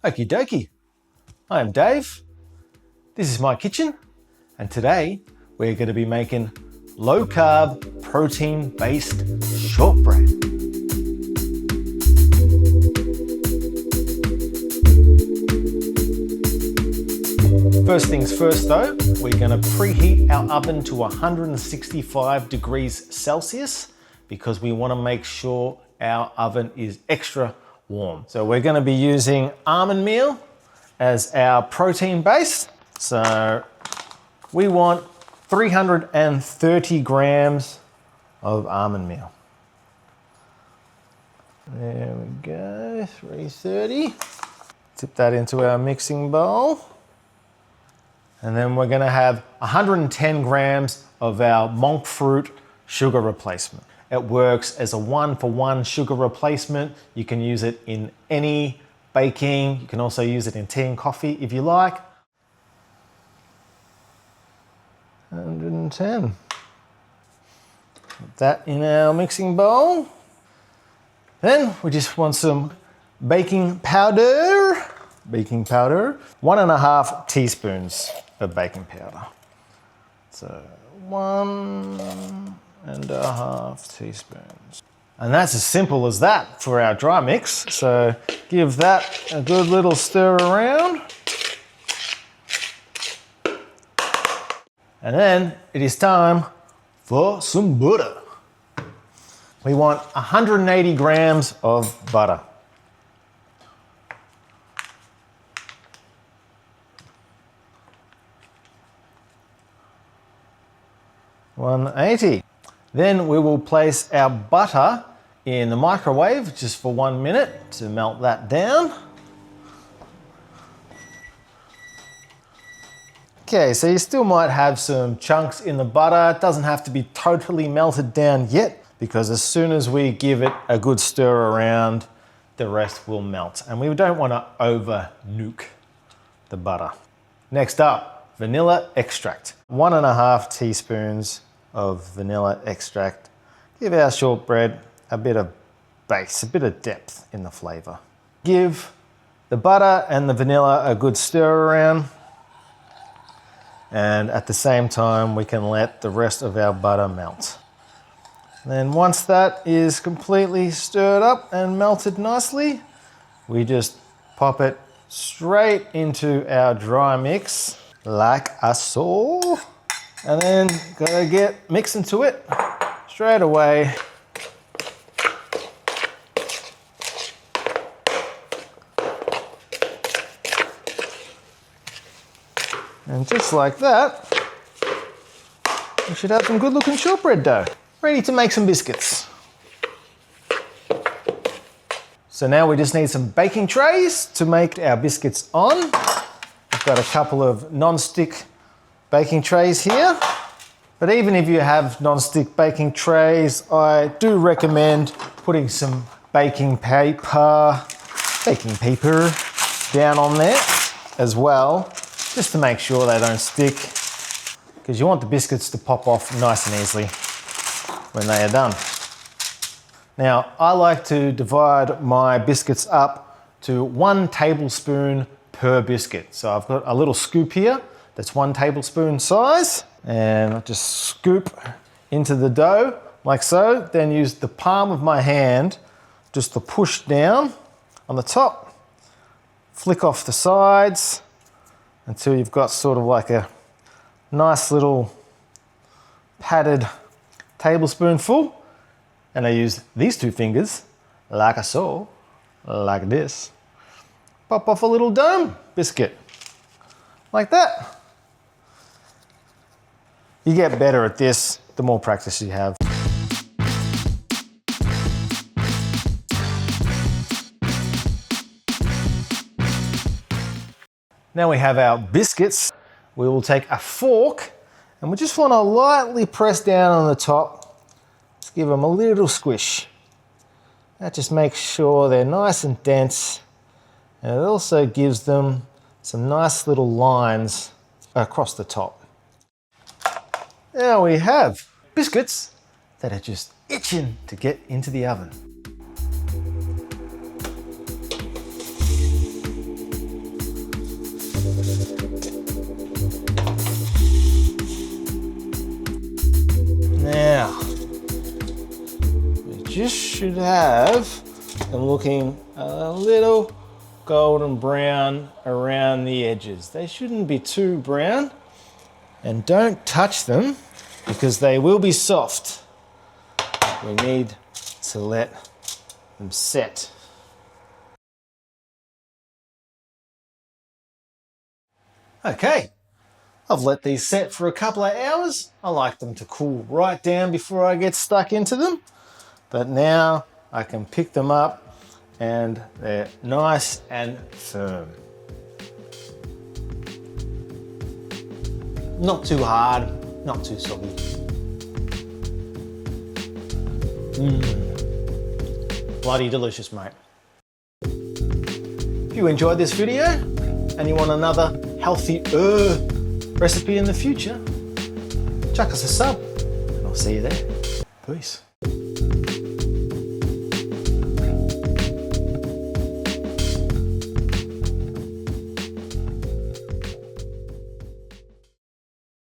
Okie dokie. I am Dave. This is my kitchen, and today we're going to be making low-carb, protein-based shortbread. First things first though, we're going to preheat our oven to 165 degrees Celsius because we want to make sure our oven is extra warm. So we're going to be using almond meal as our protein base. So we want 330 grams of almond meal. There we go, 330. Tip that into our mixing bowl. And then we're going to have 110 grams of our Monk Fruit sugar replacement. It works as a 1-for-1 sugar replacement. You can use it in any baking. You can also use it in tea and coffee if you like. 110. Put that in our mixing bowl. Then we just want some baking powder. 1.5 teaspoons of baking powder. So 1.5 teaspoons. And that's as simple as that for our dry mix. So give that a good little stir around. And then it is time for some butter. We want 180 grams of butter. $180. Then we will place our butter in the microwave just for 1 minute to melt that down. Okay, so you still might have some chunks in the butter. It doesn't have to be totally melted down yet because as soon as we give it a good stir around, the rest will melt. And we don't want to over nuke the butter. Next up, vanilla extract. 1.5 teaspoons of vanilla extract. Give our shortbread a bit of base, a bit of depth in the flavor. Give the butter and the vanilla a good stir around. And at the same time, we can let the rest of our butter melt. Then once that is completely stirred up and melted nicely, we just pop it straight into our dry mix like so. And then gotta get mixing to it straight away. And just like that, we should have some good looking shortbread dough. Ready to make some biscuits. So now we just need some baking trays to make our biscuits on. I've got a couple of non-stick baking trays here. But even if you have non-stick baking trays, I do recommend putting some baking paper down on there as well, just to make sure they don't stick, because you want the biscuits to pop off nice and easily when they are done. Now, I like to divide my biscuits up to 1 tablespoon per biscuit. So I've got a little scoop here that's 1 tablespoon size, and I just scoop into the dough like so, then use the palm of my hand just to push down on the top, flick off the sides until you've got sort of like a nice little padded tablespoonful. And I use these 2 fingers like so, like this. Pop off a little dome biscuit like that. You get better at this the more practice you have. Now we have our biscuits. We will take a fork and we just want to lightly press down on the top. Just give them a little squish. That just makes sure they're nice and dense, and it also gives them some nice little lines across the top. Now we have biscuits that are just itching to get into the oven. just should have them looking a little golden brown around the edges. They shouldn't be too brown. And don't touch them because they will be soft. We need to let them set. Okay, I've let these set for a couple of hours. I like them to cool right down before I get stuck into them. But now I can pick them up and they're nice and firm. Not too hard, not too soggy. Bloody delicious, mate. If you enjoyed this video and you want another healthier recipe in the future, chuck us a sub and I'll see you there. Peace.